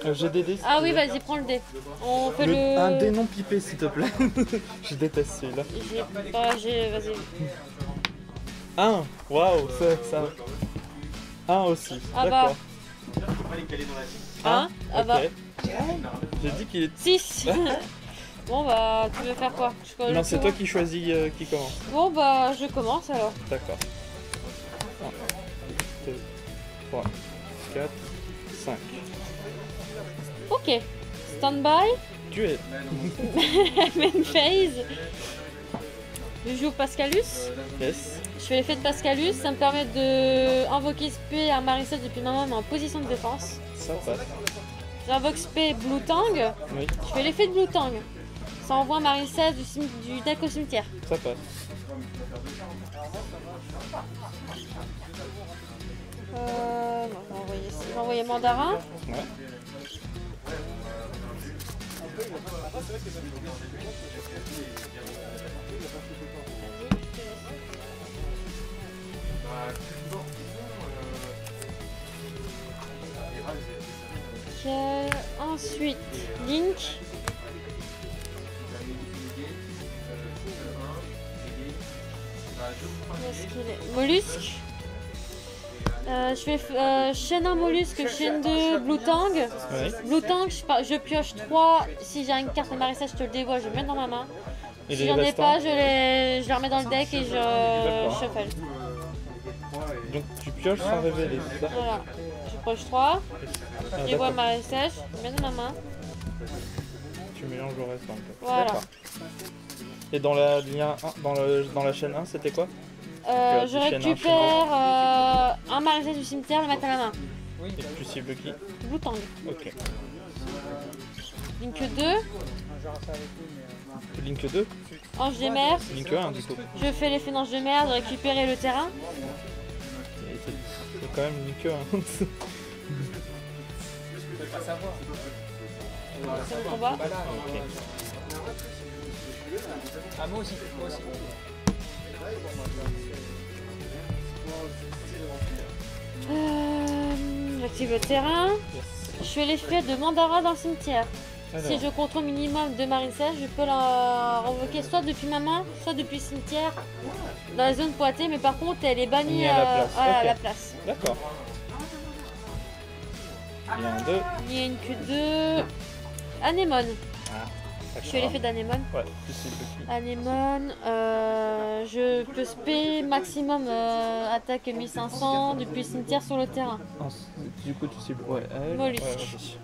GDD. Ah oui, vas-y, prends le dé. On fait le... Un dé non pipé, s'il te plaît. Je déteste celui-là. J'ai pas, vas-y. 1. Waouh, ça. 1 aussi. Ah d'accord. Ah bah. J'ai dit qu'il est... 6. Bon bah, tu veux faire quoi? Non, c'est toi qui choisis qui commence. Bon bah, je commence alors. D'accord. 1, 2, 3, 4, 5. Ok. Stand-by. Tu es. Main phase. Je joue Pascalus. Yes. Je fais l'effet de Pascalus. Ça me permet de invoquer spé à Marissa depuis maintenant, mais en position de défense. Ça passe. J'invoque spé Blue Tang. Oui. Je fais l'effet de Blue Tang. Ça envoie Marissa du deck au cimetière. Ça passe. On va envoyer Mandarin. Ouais. Ok. Ensuite, Link. Où est-ce qu'il est? Mollusque. Je fais chaîne 1 mollusque, chaîne 2 Blue Tang. Ouais. Blue Tang, je pioche 3. Si j'ai une carte de Marissa, je te le dévoile, je le mets dans ma main. Et Si les j'en ai restants pas, je les remets dans le deck et je shuffle. Donc tu pioches sans révéler, c'est ça? Voilà. Je pioche 3. Ah, Je dévoile d'accord. Marissa, je le mets dans ma main. Tu mélanges le reste un peu. Voilà. D'accord. Et dans la lien 1, dans la chaîne 1, c'était quoi? Je chaîne un, récupère un Marissa du cimetière, le mettre à la main. Et tu cibles qui? Blue Tang. Ok. Link 2. Link 2? Ange des mers. Link 1 du coup. Je fais l'effet d'ange de mer de récupérer le terrain. C'est quand même Link 1. C'est le combat. Ok. Ah, moi aussi, moi aussi. J'active le terrain. Je fais l'effet de Mandara dans le cimetière. Alors. Si je contrôle minimum de Marissa, je peux la renvoquer soit depuis ma main, soit depuis le cimetière dans la zone pointée, mais par contre elle est bannie Mis à la place. à Ok. la place. D'accord. Il y a un 2. Il y a une Q2. Anémone. Ah, Je fais l'effet d'Anémone. Ouais, tu cibles qui? Anémone, je peux spé maximum attaque 1500 depuis le cimetière sur le terrain. Ah, du coup tu cibles. Ouais, elle. Mollusque. Ouais, vas-y.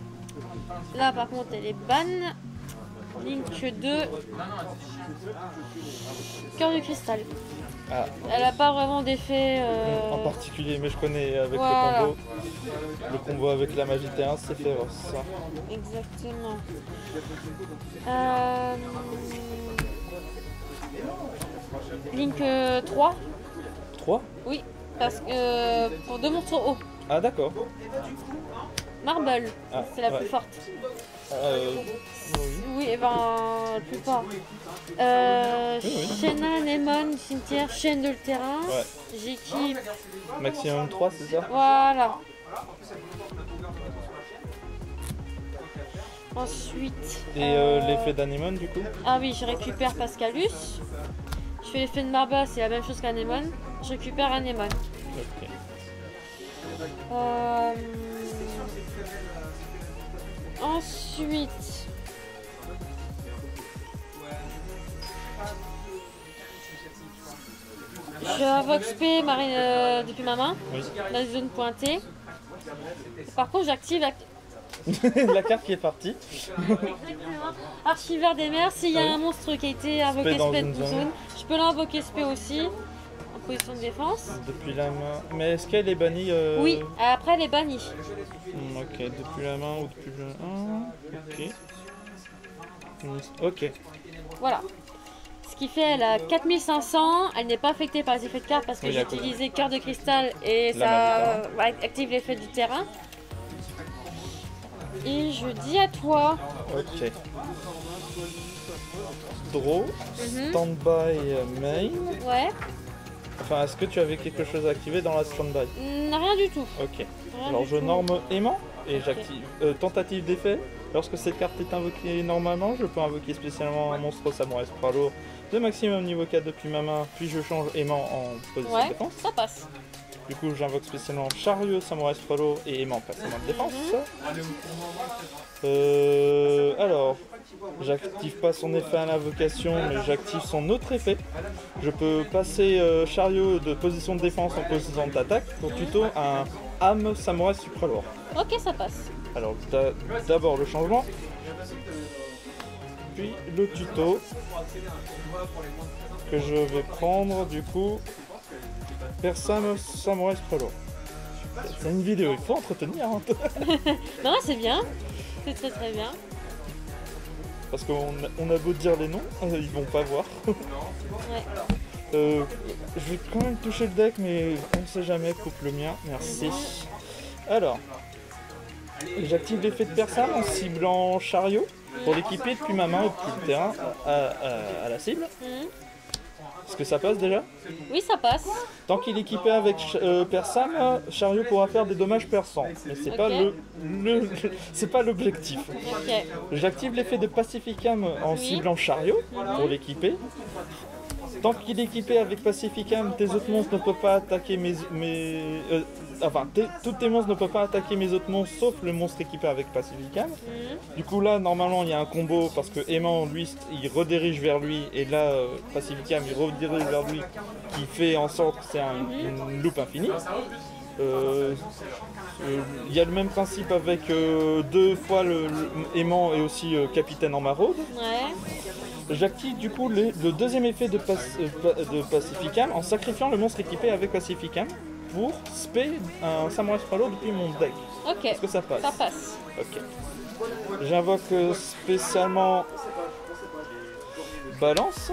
Là par contre elle est ban. Link 2. Cœur de cristal. Ah, Elle n'a pas vraiment d'effet. en particulier, mais je connais avec Voilà. le combo. Le combo avec la magie de terrain, c'est féroce. Ça. Exactement. Link 3. 3? Oui, parce que pour 2 monstres hauts. Ah, d'accord. Marble, Ah, c'est la ouais. plus forte. Oui. Oui, et ben, la plus forte. oui. Chaîne anémone, cimetière, chaîne de le terrain. Ouais. J'équipe. Maximum 3, c'est ça? Voilà. Ensuite. Et l'effet d'Anémone du coup? Ah oui, je récupère Pascalus. Je fais l'effet de Marba, c'est la même chose qu'Anémone. Je récupère Anémone. Ok. Ensuite. Je invoque SP depuis ma main, Oui. dans la zone pointée. Par contre, j'active La carte qui est partie. Archiveur des mers. S'il y a Ah oui. un monstre qui a été invoqué dans SP une zone. je peux l'invoquer SP aussi, en position de défense. Depuis la main. Mais est-ce qu'elle est bannie Oui, après elle est bannie. Ok, depuis la main ou depuis le. Ok. Ok. Voilà. Ce qui fait, elle a 4500, elle n'est pas affectée par les effets de carte parce que Oui, j'ai d'accord. utilisé cœur de cristal et La ça active l'effet du terrain. Et je dis à toi. Ok. Draw, Mhm. standby main. Ouais. Enfin, est-ce que tu avais quelque chose à activer dans la standby? Rien du tout. Ok. Rien Alors du je tout. norme aimant. Et j'active tentative d'effet. Lorsque cette carte est invoquée normalement, je peux invoquer spécialement un monstre samouraï super lourd de maximum niveau 4 depuis ma main, puis je change aimant en position de Ouais, défense. ça passe. Du coup, j'invoque spécialement chariot samouraï super lourd et aimant passement de défense. Alors, j'active pas son effet à l'invocation, mais j'active son autre effet. Je peux passer chariot de position de défense en position d'attaque pour tuto un âme samouraï super lourd. Ok, ça passe. Alors d'abord le changement, puis le tuto que je vais prendre du coup Persam Samurai Scrollo. C'est une vidéo, il faut entretenir hein. Non, c'est bien. C'est très très bien. Parce qu'on a beau dire les noms, ils vont pas voir. Ouais. Je vais quand même toucher le deck mais on ne sait jamais, coupe le mien, merci. Alors, j'active l'effet de Persam en ciblant chariot pour l'équiper depuis ma main depuis le terrain à la cible. Est-ce que ça passe déjà? Oui, ça passe. Tant qu'il est équipé avec Persam, chariot pourra faire des dommages perçants. Mais c'est pas c'est pas l'objectif. Ok. J'active l'effet de Pacificam en ciblant chariot pour l'équiper. Tant qu'il est équipé avec Pacificam, tes autres monstres ne peuvent pas attaquer tous tes monstres ne peuvent pas attaquer mes autres monstres sauf le monstre équipé avec Pacificam. Du coup là normalement il y a un combo parce que aimant lui il redirige vers lui et là Pacificam il redirige vers lui qui fait en sorte que c'est une loupe infinie. Il y a le même principe avec deux fois le aimant et aussi capitaine en maraude. Ouais. J'active du coup le deuxième effet de Pacificam en sacrifiant le monstre équipé avec Pacificam pour spé un Samurai Scrollo depuis mon deck. Ok. Est-ce que ça passe? Ça passe. Ok. J'invoque spécialement Balance.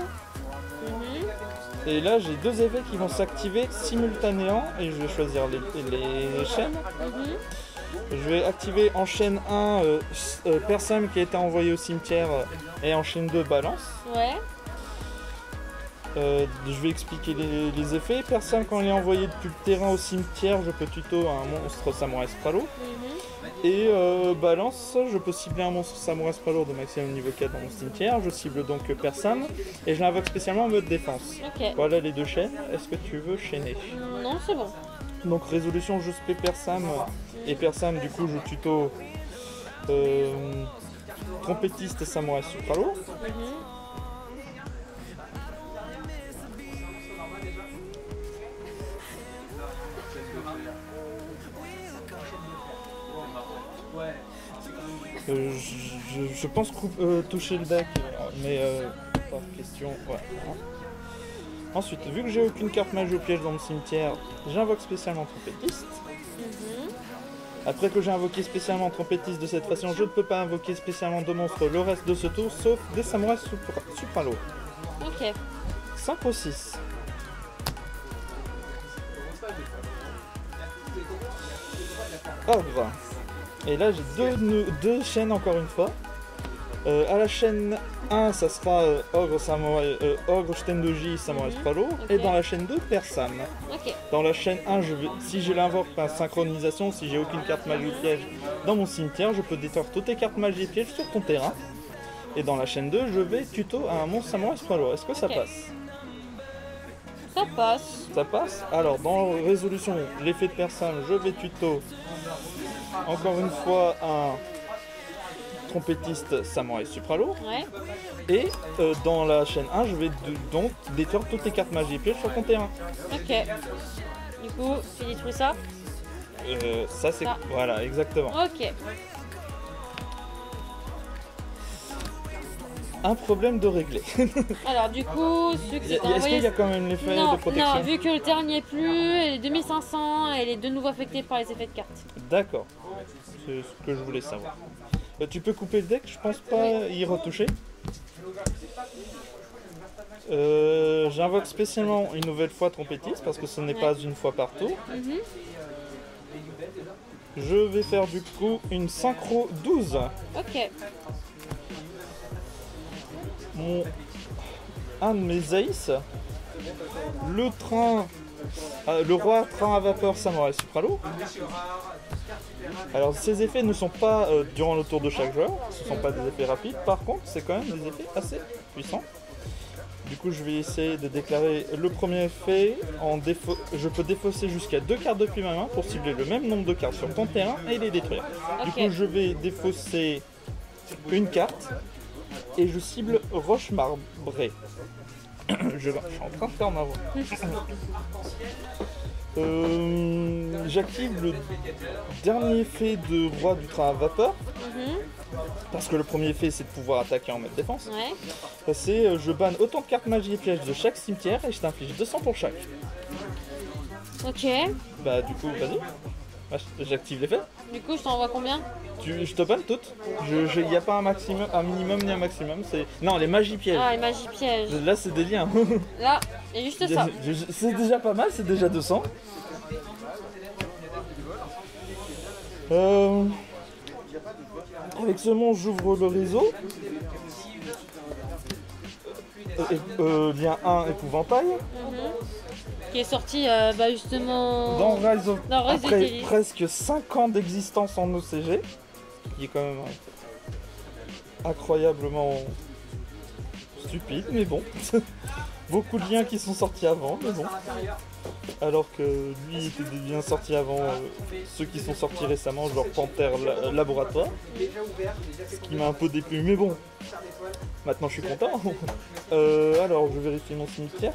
Et là j'ai deux effets qui vont s'activer simultanément et je vais choisir les chaînes. Je vais activer en chaîne 1 Persam qui a été envoyé au cimetière et en chaîne 2 Balance. Ouais. Je vais expliquer les effets. Persam quand il est envoyé depuis le terrain au cimetière, je peux tuto un monstre Samurai Scrollo. Et Balance, je peux cibler un monstre Samurai Scrollo de maximum niveau 4 dans mon cimetière. Je cible donc Persam et je l'invoque spécialement en mode défense. Ok. Voilà les deux chaînes. Est-ce que tu veux chaîner? Non, c'est bon. Donc résolution, je spé Persam et Persam du coup je tuto trompettiste Samurai Scrollo. Je pense toucher le deck, mais pas de question. Ouais. Ensuite, vu que j'ai aucune carte magie au piège dans mon cimetière, j'invoque spécialement trompettiste. Après que j'ai invoqué spécialement trompettiste de cette façon, je ne peux pas invoquer spécialement de monstres le reste de ce tour, sauf des samouraïs supralo. Ok. 5 au 6. Ogre. Et là j'ai deux chaînes encore une fois. À la chaîne 1 ça sera Ogre Shitendoji Samurai Scrollo et dans la chaîne 2 Persam. Ok. Dans la chaîne 1 si je l'invoque par synchronisation, si j'ai aucune carte magie piège dans mon cimetière, je peux détruire toutes les cartes magie piège sur ton terrain. Et dans la chaîne 2 je vais tuto à un monstre Samurai Scrollo. Est-ce que ça passe? Ça passe. Ça passe. Alors dans résolution, l'effet de Persam, je vais tuto encore une fois un trompettiste Samurai Supralo. Ouais. Et dans la chaîne 1, je vais donc détruire toutes les cartes magie piège sur ton terrain. Ok. Du coup, tu détruis ça? Ça c'est... Ça. Voilà, exactement. Ok. Un problème de régler. Alors du coup, celui que tu Est-ce t'as envoyé... qu'il y a quand même l'effet Non, de protection? non, vu que le terrain n'y est plus, elle est 2500, elle est de nouveau affectée par les effets de cartes. D'accord. C'est ce que je voulais savoir. Tu peux couper le deck, je pense pas y retoucher. J'invoque spécialement une nouvelle fois trompettiste parce que ce n'est pas une fois par tour. Je vais faire du coup une synchro 12. Ok. Un de mes aces, le roi train à vapeur Samurai Supralo. Alors ces effets ne sont pas durant le tour de chaque joueur, ce ne sont pas des effets rapides, par contre c'est quand même des effets assez puissants. Du coup je vais essayer de déclarer le premier effet, je peux défausser jusqu'à 2 cartes depuis ma main pour cibler le même nombre de cartes sur ton terrain et les détruire. Du coup je vais défausser une carte et je cible Roche Marbrée. Je suis en train de faire ma voix. J'active le dernier effet de roi du train à vapeur. Parce que le premier effet c'est de pouvoir attaquer en mode défense. Ouais. C'est je banne autant de cartes magie et pièges de chaque cimetière et je t'inflige 200 pour chaque. Ok. Bah du coup vas-y. J'active l'effet. Du coup, je t'envoie combien? Je te banne toutes. Il n'y a pas un maximum, un minimum ni un maximum. Non, les magies pièges. Ah, les magies pièges. Là c'est des liens. Là, et juste ça. C'est déjà pas mal, c'est déjà 200. Avec ce monstre, j'ouvre le réseau. Lien 1, épouvantail. Qui est sorti justement Dans Rise of... dans Rise of Après Elite. presque 5 ans d'existence en OCG. Qui est quand même incroyablement stupide, mais bon. Beaucoup de liens qui sont sortis avant, mais bon. Alors que lui était bien sorti avant ceux qui sont sortis récemment, genre Panthère Laboratoire. Ce qui m'a un peu déplu, mais bon. Maintenant je suis content. Alors je vérifie mon cimetière.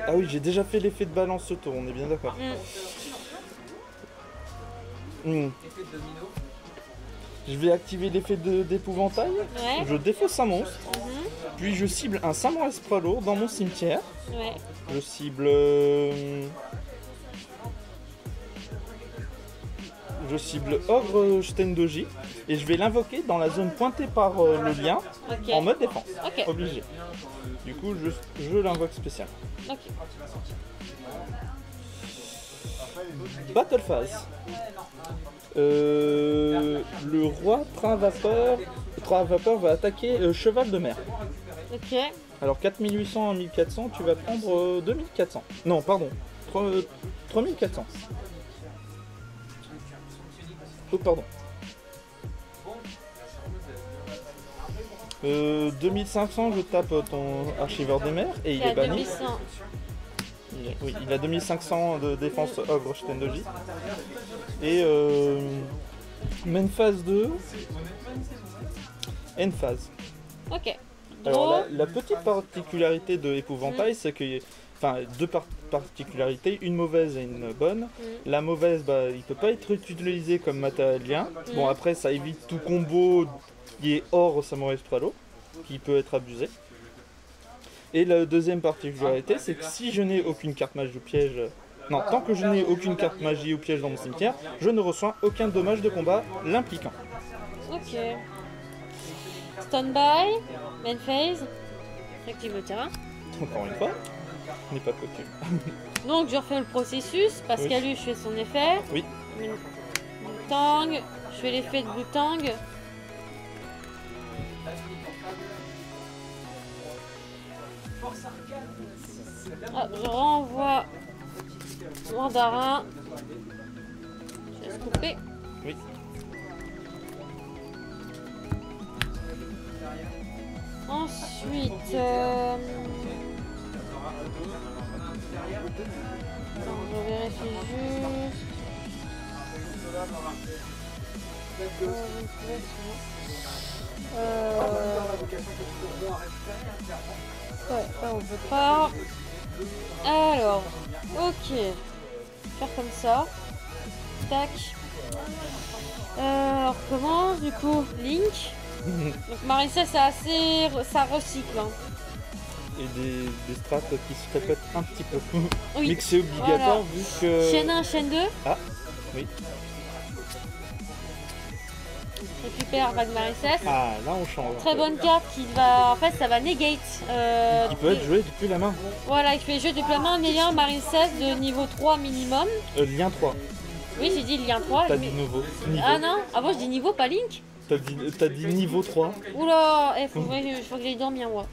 Ah oui, j'ai déjà fait l'effet de balance ce tour, on est bien d'accord. Je vais activer l'effet d'épouvantail. Ouais. Je défausse un monstre. Puis je cible un samouraï lourd dans mon cimetière. Ouais. Je cible... Je cible Ogre Stendoji. Et je vais l'invoquer dans la zone pointée par le lien. Ok. En mode défense. Ok. Obligé. Du coup, je l'invoque spécial. Ok. Battle phase. Le roi train à vapeur va attaquer cheval de mer. Ok. Alors 4800 à 1400, tu vas prendre 2400. Non, pardon. 3400. Oh, pardon. 2500, je tape ton archiveur des mers et il est banni. 2100. Oui, il a 2500 de défense Ogre Stendoji. Et main phase 2. End phase. Ok. Alors la petite particularité de épouvantail, c'est que... Enfin, deux particularités, une mauvaise et une bonne. La mauvaise, il peut pas être utilisé comme matériel lien. Bon, après, ça évite tout combo qui est hors Samurai Stralo, qui peut être abusé. Et la deuxième particularité, c'est que si je n'ai aucune carte magie ou piège... Non, tant que je n'ai aucune carte magie ou piège dans mon cimetière, je ne reçois aucun dommage de combat l'impliquant. Ok. Standby, main phase, j'active le terrain. Encore une fois, n'est pas coutume. Donc je refais le processus, Pascaluche fait son effet. Oui. Blue-Tang, je fais l'effet de Blue-Tang. Ah, je renvoie Mandarin. Je laisse couper. Oui. Ensuite, je vérifie juste. Ouais, ça on peut pas. Alors, ok. Faire comme ça. Tac. On recommence du coup. Link. Donc Marissa c'est assez... ça recycle. Hein. Et des strates qui se répètent un petit peu. Oui. Mais que c'est obligatoire vu que... Chaîne 1, chaîne 2. Ah, oui. Récupère Vague Marissès. Ah, là on change. Très bonne carte qui va... En fait ça va negate. Qui peut être joué depuis la main. Voilà, il fait jeu depuis la main en ayant Marissès de niveau 3 minimum. Lien 3. Oui, j'ai dit lien 3. Pas de nouveau. Niveau. Ah non, avant je dis niveau, pas Link. T'as dit niveau 3. Oula, faut que j'aille dormir moi.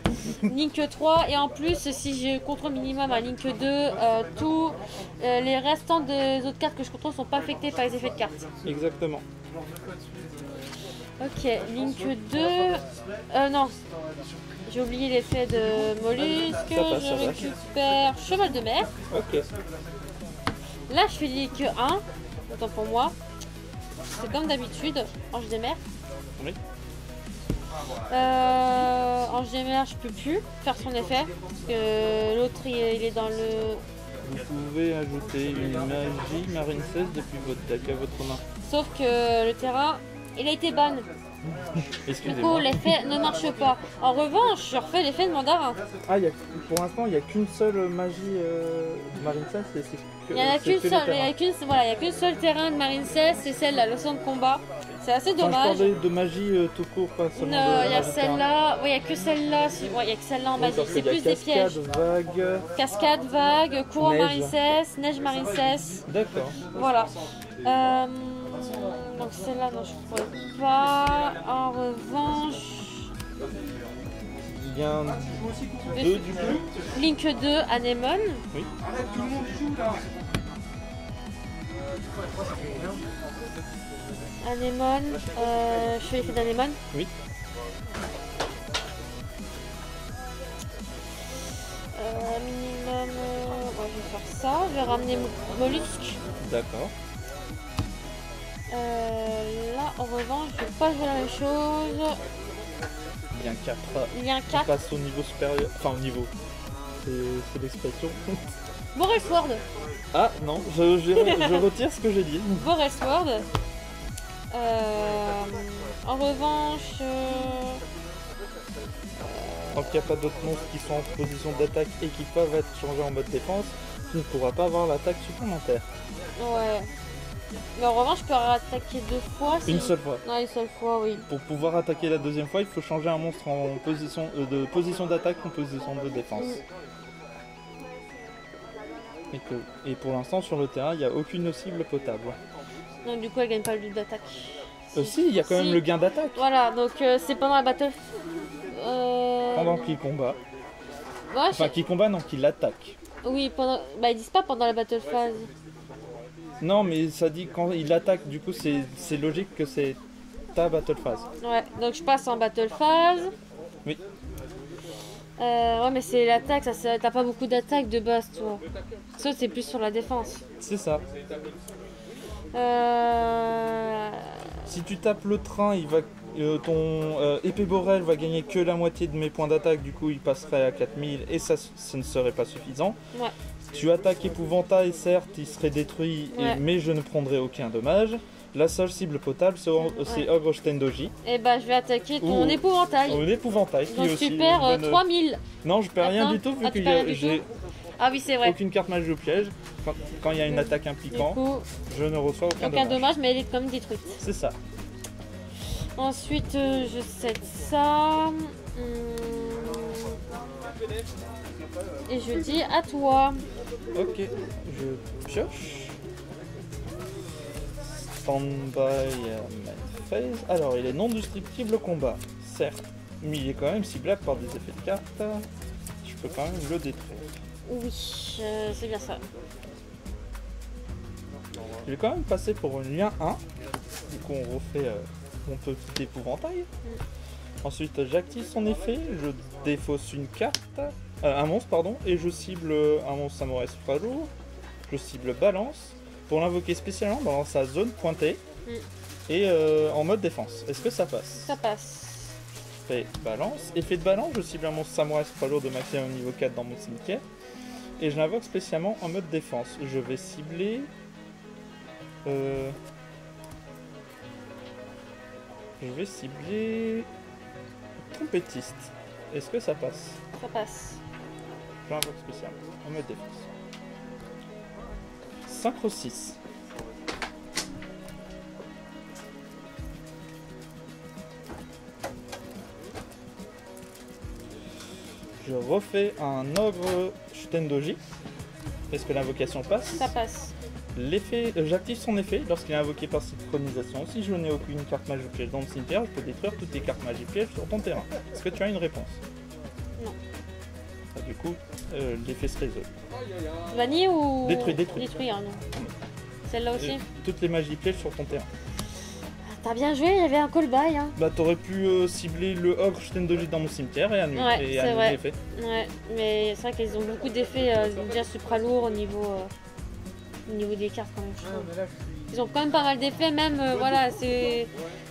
Link 3 et en plus si je contrôle minimum un Link 2, tous les restants des autres cartes que je contrôle sont pas affectés par les effets de cartes. Exactement. Ok, Link 2. Non, j'ai oublié l'effet de mollusque. Je récupère cheval de mer. Ok. Là je fais Link 1, autant pour moi. C'est comme d'habitude, ange des mers. Oui. Ange des mers, je peux plus faire son effet parce que l'autre il est dans le. Vous pouvez ajouter une magie marine 16 depuis votre deck à votre main. Sauf que le terrain, il a été ban. Du coup, Excusez-moi. l'effet ne marche pas. En revanche, je refais l'effet de mandarin. Ah, pour l'instant, il n'y a qu'une seule magie marine 16. Il n'y en a qu'une seule, il y a qu'une seule terrain de marine 16, c'est celle-là, l'océan de combat. C'est assez Enfin, dommage. je parlais de magie tout court, pas seulement Non, de il y a magie de terrain. celle-là, il n'y a que celle-là, il y a que celle-là en magie, Parce c'est qu'il y a plus des pièges. cascade, vague. Cascade, vague, courant Neige. marine 16, neige marine 16. D'accord. Voilà. Donc celle-là, non, je ne pourrais pas. En revanche, Il y a un 2 du coup. Link 2, Anémone. Oui. Anémone, je fais l'effet d'Anémone. Oui. Minimum, ouais, je vais faire ça. Je vais ramener mollusque. D'accord. Là, en revanche, je vais pas jouer la même chose. Il y a un 4. Il y a un On 4. passe au niveau supérieur. Enfin, au niveau. C'est l'expression. Borelsword. Ah non, je retire ce que j'ai dit. Borelsword. En revanche, Tant qu'il n'y a pas d'autres monstres qui sont en position d'attaque et qui peuvent être changés en mode défense, tu ne pourras pas avoir l'attaque supplémentaire. ouais. Mais en revanche, je peux attaquer 2 fois. Une seule fois. Non, une seule fois, oui. Pour pouvoir attaquer la deuxième fois, il faut changer un monstre en position de position d'attaque en position de défense. Et pour l'instant, sur le terrain, il n'y a aucune cible potable. Donc du coup, elle gagne pas le but d'attaque. Si, il y a quand même le gain d'attaque Voilà, donc c'est pendant la battle. pendant qu'il combat. Ouais, Enfin, qu'il combat, non, qu'il attaque. oui, pendant. Bah, ils disent pas pendant la battle phase. Non, mais ça dit quand il attaque, du coup, c'est logique que c'est ta battle phase. Ouais, donc je passe en battle phase. Oui. Ouais, mais c'est l'attaque, t'as pas beaucoup d'attaque de base, toi. Ça, c'est plus sur la défense. C'est ça. Euh... Si tu tapes le train, il va, ton épée Borel va gagner que la moitié de mes points d'attaque, du coup il passerait à 4000 et ça ce ne serait pas suffisant. Ouais. Tu attaques épouvantail, certes il serait détruit, Ouais. mais je ne prendrai aucun dommage. La seule cible potable c'est Ogre Stendoji. Et bah, je vais attaquer ton Ouh. épouvantail. Ou l'épouvantail qui Donc est aussi tu perds une bonne- 3000. Non, je perds rien Attends. du tout vu Ah, tu que perds rien du j'ai Ah oui, c'est vrai. aucune carte magie au piège. Quand il y a une attaque Du impliquant, coup, je ne reçois aucun aucun dommage. dommage, mais elle est comme détruite. C'est ça. Ensuite, je cède ça. Et je dis à toi. Ok, je pioche. Stand-by main phase. Alors, il est non destructible au combat, certes, mais il est quand même ciblable par des effets de carte. Je peux quand même le détruire. Oui, c'est bien ça. Je vais quand même passer pour un lien 1. Du coup, on refait mon petit épouvantail. Ensuite, j'active son effet, je défausse une carte, un monstre, pardon, et je cible un monstre samouraï fragile. Je cible balance pour l'invoquer spécialement dans sa zone pointée et en mode défense. Est-ce que ça passe? Ça passe. Je fais balance. Effet de balance, je cible un monstre samouraï fragile de maximum niveau 4 dans mon cimetière et je l'invoque spécialement en mode défense. Je vais cibler. Je vais cibler trompettiste. Est-ce que ça passe? Ça passe. Je l'invoque spécialement en mode défense. Synchro 6. Je refais un ogre Shtendoji. Est-ce que l'invocation passe? Ça passe. J'active son effet lorsqu'il est invoqué par synchronisation. Si je n'ai aucune carte magie piège dans le cimetière, je peux détruire toutes les cartes magie piège sur ton terrain. Est-ce que tu as une réponse? Non. Ah, du coup, l'effet se résout. Vanille ou. Détruit. Détruit, hein, non. Celle-là aussi. Toutes les magies pièges sur ton terrain. T'as bien joué, il y avait un call-by. Hein. Bah t'aurais pu cibler le ogre Stendogit dans mon cimetière et annuler, Ouais, c'est vrai. l'effet. Ouais, mais c'est vrai qu'ils ont beaucoup d'effets déjà supra-lourds au niveau des cartes quand même. Je trouve. mais là, je suis. Ils ont quand même pas mal d'effets, même voilà, c'est.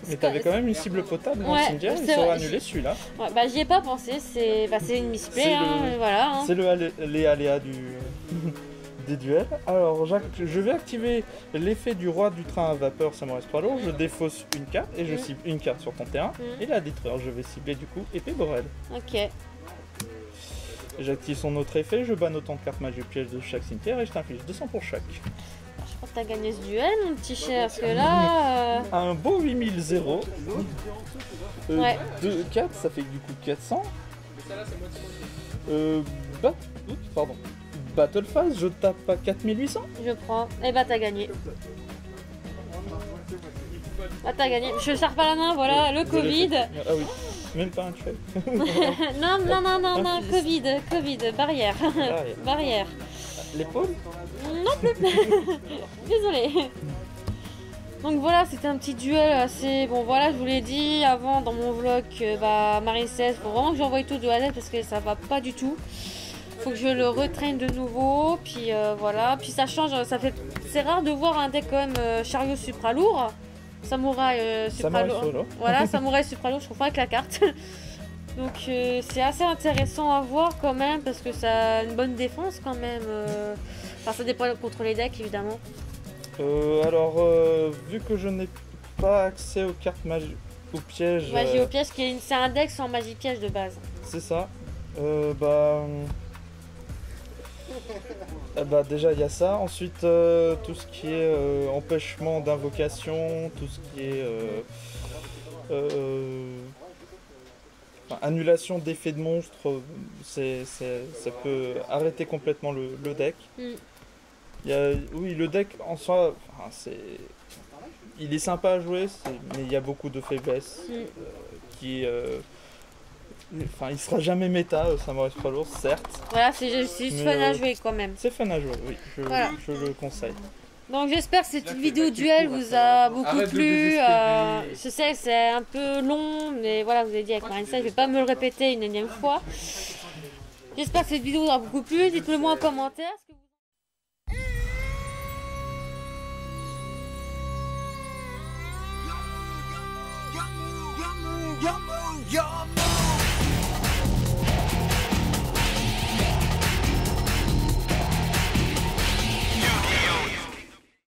Mais t'avais quand même une cible potable dans Ouais, le cimetière, ils c'est sont vrai. annulés celui-là. Ouais, bah j'y ai pas pensé, c'est une misplay, C'est hein, le- voilà. Hein. C'est les aléas des duels. Alors je vais activer l'effet du roi du train à vapeur Samurai Sprallo. Je défausse une carte et je cible une carte sur ton terrain et la détruire. Je vais cibler du coup épée Borel. Ok. J'active son autre effet, je banne autant de cartes magie piège de chaque cimetière et je t'inflige 200 pour chaque. Je crois que t'as gagné ce duel, mon petit cher, parce que là. Un beau 8000-0. Ouais. 2, 4, ça fait du coup 400. Pardon. Battle Phase, je tape à 4800. Je prends. Et bah t'as gagné. Bah t'as gagné. Je sers pas la main, voilà, le Covid. Ah oui, même pas un trade. non, Covid, barrière. Barrière. L'épaule. Non plus. Désolée. Donc voilà, c'était un petit duel assez... Bon voilà, je vous l'ai dit avant dans mon vlog, Marie 16, faut vraiment que j'envoie tout de A à Z parce que ça va pas du tout. Faut que je le retraîne de nouveau, puis voilà. Puis ça change, c'est rare de voir un deck quand même chariot supra lourd. Samouraï supra lourd. Solo. Voilà, Samouraï supra lourd, je confonds avec la carte. Donc c'est assez intéressant à voir quand même parce que ça a une bonne défense quand même. Enfin ça dépend contre les decks évidemment. Alors, vu que je n'ai pas accès aux cartes magie ou pièges, Magie au piège, c'est un deck sans magie piège de base. c'est ça. Déjà il y a ça. Ensuite, tout ce qui est empêchement d'invocation, tout ce qui est annulation d'effets de monstres, ça peut arrêter complètement le deck. Oui, le deck en soi, il est sympa à jouer, mais il y a beaucoup de faiblesses il sera jamais méta, Samurai Sprallo, certes. Voilà, c'est juste fun à jouer quand même. C'est fun à jouer, oui, Voilà. je le conseille. Donc j'espère que cette vidéo duel vous a beaucoup plu. Je sais que c'est un peu long, mais voilà, vous avez dit avec Marissa, je vais pas me le répéter une énième fois. J'espère que cette vidéo vous a beaucoup plu. Dites-le moi en commentaire. Your move,